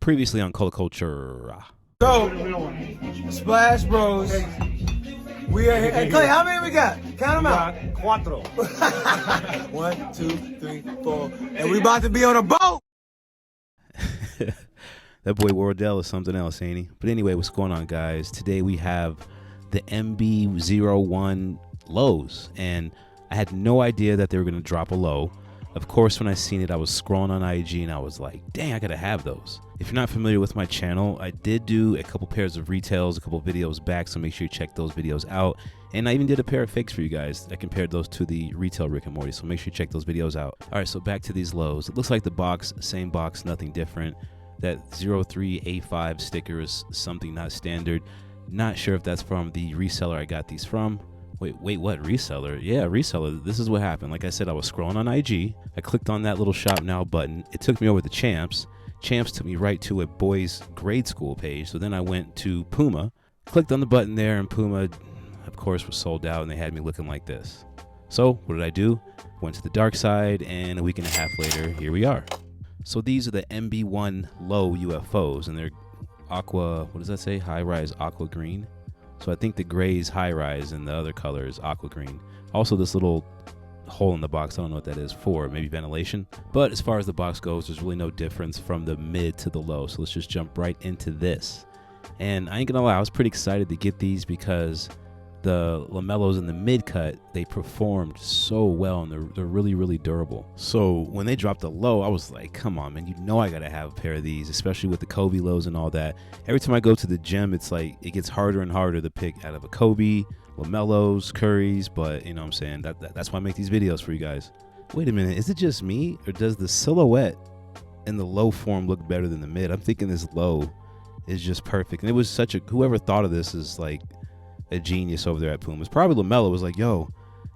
Previously on Color Culture. So, Splash Bros. We are here. Hey, Clay, how many we got? Count them out. Cuatro. 1, 2, 3, 4. And we about to be on a boat. That boy Wardell is something else, ain't he? But anyway, what's going on, guys? Today we have the MB01 lows, and I had no idea that they were going to drop a low. Of course, when I seen it, I was scrolling on IG and I was like, dang, I gotta have those. If you're not familiar with my channel, I did do a couple pairs of retails a couple videos back, so make sure you check those videos out. And I even did a pair of fakes for you guys. I compared those to the retail Rick and Morty, so make sure you check those videos out. All right, so back to these lows. It looks like the box, same box, nothing different. That 03A5 sticker is something not standard. Not sure if that's from the reseller I got these from. Wait, what? Reseller? Yeah, reseller. This is what happened. Like I said, I was scrolling on IG. I clicked on that little shop now button. It took me over to Champs. Champs took me right to a boys grade school page. So then I went to PUMA, clicked on the button there, and PUMA, of course, was sold out, and they had me looking like this. So what did I do? Went to the dark side, and a week and a half later, here we are. So these are the MB1 low UFOs, and they're aqua, what does that say? High-rise aqua green. So I think the gray is high rise and the other color is aqua green. Also this little hole in the box, I don't know what that is for, maybe ventilation. But as far as the box goes, there's really no difference from the mid to the low. So let's just jump right into this. And I ain't gonna lie, I was pretty excited to get these because the lamellos in the mid cut, they performed so well and they're really, really durable. So when they dropped the low, I was like, come on, man, you know I gotta have a pair of these, especially with the Kobe lows and all that. Every time I go to the gym, it's like it gets harder and harder to pick out of a Kobe, lamellos, Currys, but you know what I'm saying, that's why I make these videos for you guys. Wait a minute, is it just me or does the silhouette in the low form look better than the mid? I'm thinking this low is just perfect. And it was such a, whoever thought of this is like a genius over there at PUMA. It's probably LaMelo was like, yo,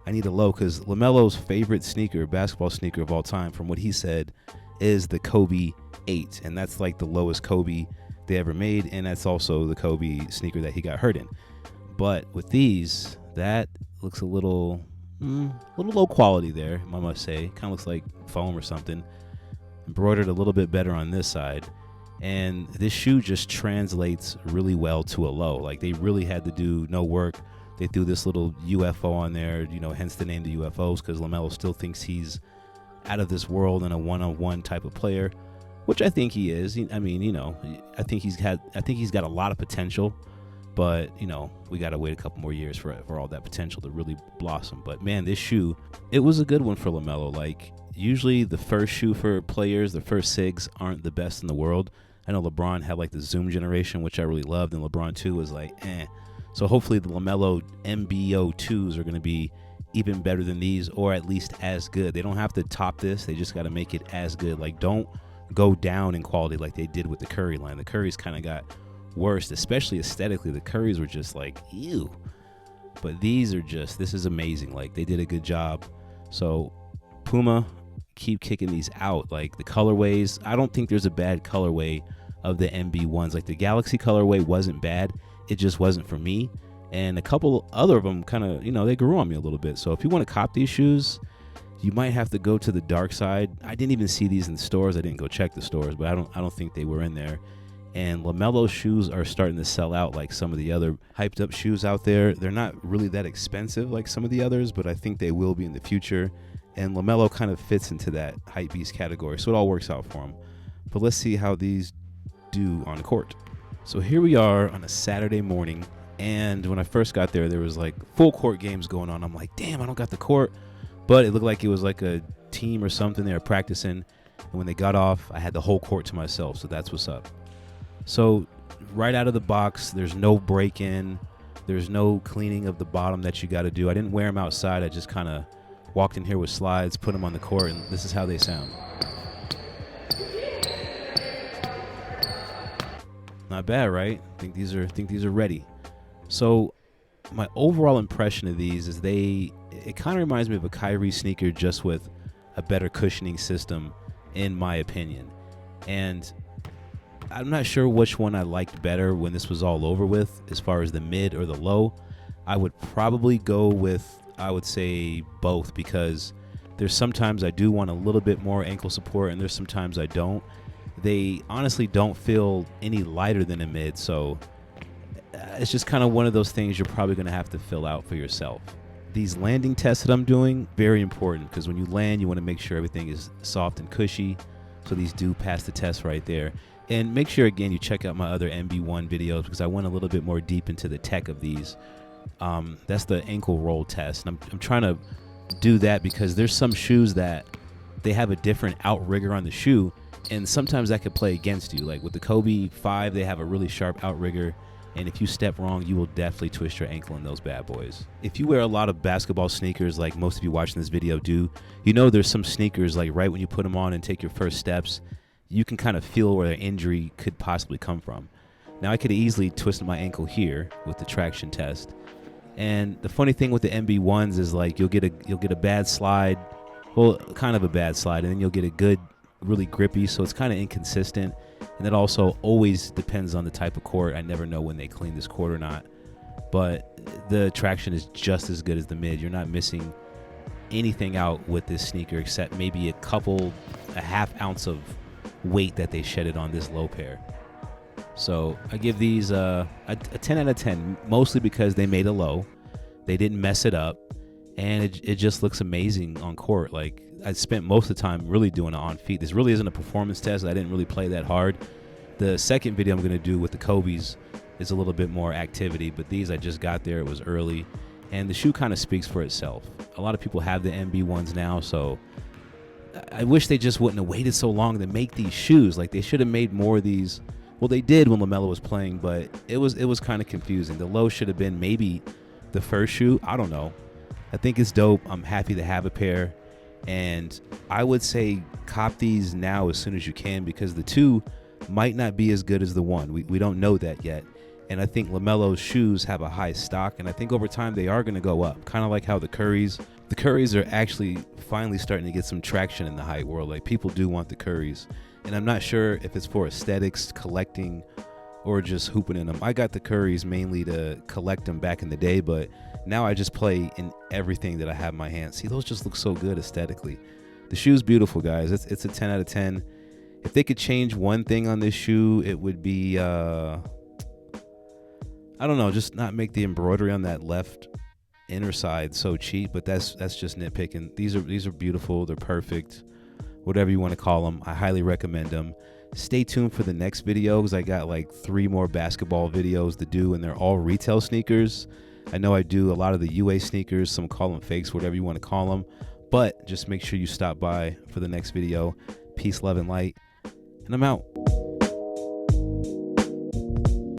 I need a low, because LaMelo's favorite sneaker, basketball sneaker of all time, from what he said, is the Kobe 8. And that's like the lowest Kobe they ever made. And that's also the Kobe sneaker that he got hurt in. But with these, that looks a little low quality there, I must say. Kind of looks like foam or something. Embroidered a little bit better on this side. And this shoe just translates really well to a low. Like they really had to do no work. They threw this little UFO on there, you know, hence the name the UFOs, because LaMelo still thinks he's out of this world and a one-on-one type of player, which I think he is. I mean, you know, I think he's got a lot of potential, but you know, we got to wait a couple more years for all that potential to really blossom. But man, this shoe, it was a good one for LaMelo. Like usually the first shoe for players, the first SIGs aren't the best in the world. I know LeBron had like the Zoom generation, which I really loved, and LeBron 2 was like, eh. So hopefully the LaMelo MB02s are going to be even better than these, or at least as good. They don't have to top this. They just got to make it as good. Like don't go down in quality like they did with the Curry line. The Currys kind of got worse, especially aesthetically. The Currys were just like, ew. But these are just, this is amazing. Like they did a good job. So PUMA, keep kicking these out. Like the colorways, I don't think there's a bad colorway of the MB1s. Like the Galaxy colorway wasn't bad, it just wasn't for me. And a couple other of them kind of, you know, they grew on me a little bit. So if you want to cop these shoes, you might have to go to the dark side. I didn't even see these in the stores. I didn't go check the stores, but I don't think they were in there. And LaMelo shoes are starting to sell out like some of the other hyped up shoes out there. They're not really that expensive like some of the others, but I think they will be in the future. And LaMelo kind of fits into that hype beast category, so it all works out for him. But let's see how these do on court. So here we are on a Saturday morning, and when I first got there was like full court games going on. I'm like, damn, I don't got the court. But it looked like it was like a team or something they were practicing, and when they got off, I had the whole court to myself, so that's what's up. So right out of the box, there's no break-in, there's no cleaning of the bottom that you got to do. I didn't wear them outside. I just kind of walked in here with slides, put them on the court, and this is how they sound. Not bad, right? I think these are ready. So my overall impression of these is it kind of reminds me of a Kyrie sneaker, just with a better cushioning system, in my opinion. And I'm not sure which one I liked better when this was all over with, as far as the mid or the low. I would probably go with, I would say both, because there's sometimes I do want a little bit more ankle support and there's sometimes I don't. they honestly don't feel any lighter than a mid. So it's just kind of one of those things you're probably going to have to fill out for yourself. These landing tests that I'm doing, very important, because when you land, you want to make sure everything is soft and cushy. So these do pass the test right there. And make sure, again, you check out my other MB01 videos, because I went a little bit more deep into the tech of these. That's the ankle roll test. And I'm trying to do that because there's some shoes that they have a different outrigger on the shoe, and sometimes that could play against you. Like with the Kobe 5, they have a really sharp outrigger, and if you step wrong, you will definitely twist your ankle in those bad boys. If you wear a lot of basketball sneakers, like most of you watching this video do, you know there's some sneakers, like right when you put them on and take your first steps, you can kind of feel where the injury could possibly come from. Now, I could easily twist my ankle here with the traction test. And the funny thing with the MB1s is, like, you'll get a bad slide, well, kind of a bad slide, and then you'll get a good, really grippy, so it's kind of inconsistent. And that also always depends on the type of court. I never know when they clean this court or not. But the traction is just as good as the mid. You're not missing anything out with this sneaker except maybe a half ounce of weight that they shedded on this low pair. So I give these a 10 out of 10, mostly because they made a low. They didn't mess it up, and it just looks amazing on court. Like, I spent most of the time really doing it on feet. This really isn't a performance test. I didn't really play that hard. The second video I'm going to do with the Kobe's is a little bit more activity, but these I just got there. It was early, and the shoe kind of speaks for itself. A lot of people have the MB1s now, so I wish they just wouldn't have waited so long to make these shoes. Like, they should have made more of these. Well, they did when LaMelo was playing, but it was kind of confusing. The low should have been maybe the first shoe. I don't know. I think it's dope. I'm happy to have a pair, and I would say cop these now as soon as you can, because the two might not be as good as the one. We don't know that yet, and I think LaMelo's shoes have a high stock, and I think over time they are going to go up, kind of like how the Currys are actually finally starting to get some traction in the hype world. Like, people do want the Currys, and I'm not sure if it's for aesthetics, collecting, or just hooping in them. I got the Currys mainly to collect them back in the day, but now I just play in everything that I have in my hands. See, those just look so good aesthetically. The shoe's beautiful, guys. It's a 10 out of 10. If they could change one thing on this shoe, it would be, I don't know, just not make the embroidery on that left inner side so cheap, but that's just nitpicking. These are beautiful. They're perfect. Whatever you want to call them. I highly recommend them. Stay tuned for the next video, because I got like 3 more basketball videos to do, and they're all retail sneakers. I know I do a lot of the UA sneakers. Some call them fakes, whatever you want to call them. But just make sure you stop by for the next video. Peace, love, and light. And I'm out.